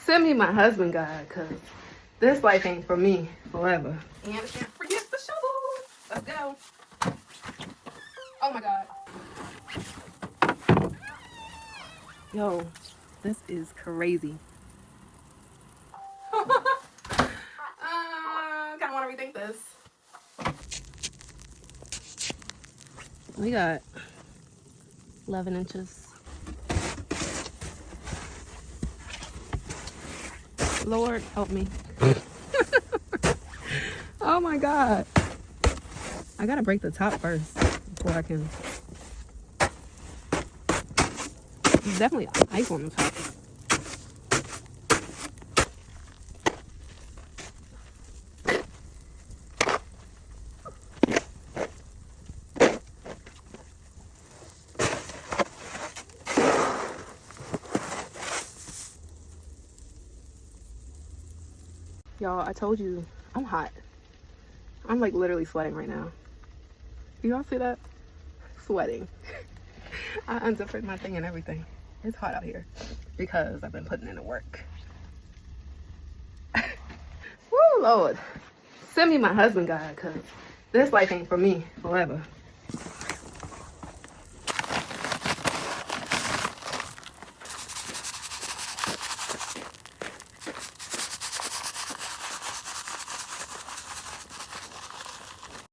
Send me my husband, God, because this life ain't for me forever. And can't forget the shovel. Let's go. Oh my God. Yo, this is crazy. Kind of want to rethink this. We got 11 inches. Lord, help me. Oh my God. I gotta break the top first before I can. There's definitely ice on the top. Y'all, I told you, I'm hot. I'm like literally sweating right now. Do y'all see that? Sweating. I unzippered my thing and everything. It's hot out here because I've been putting in the work. Woo, Lord. Send me my husband, God, because this life ain't for me forever.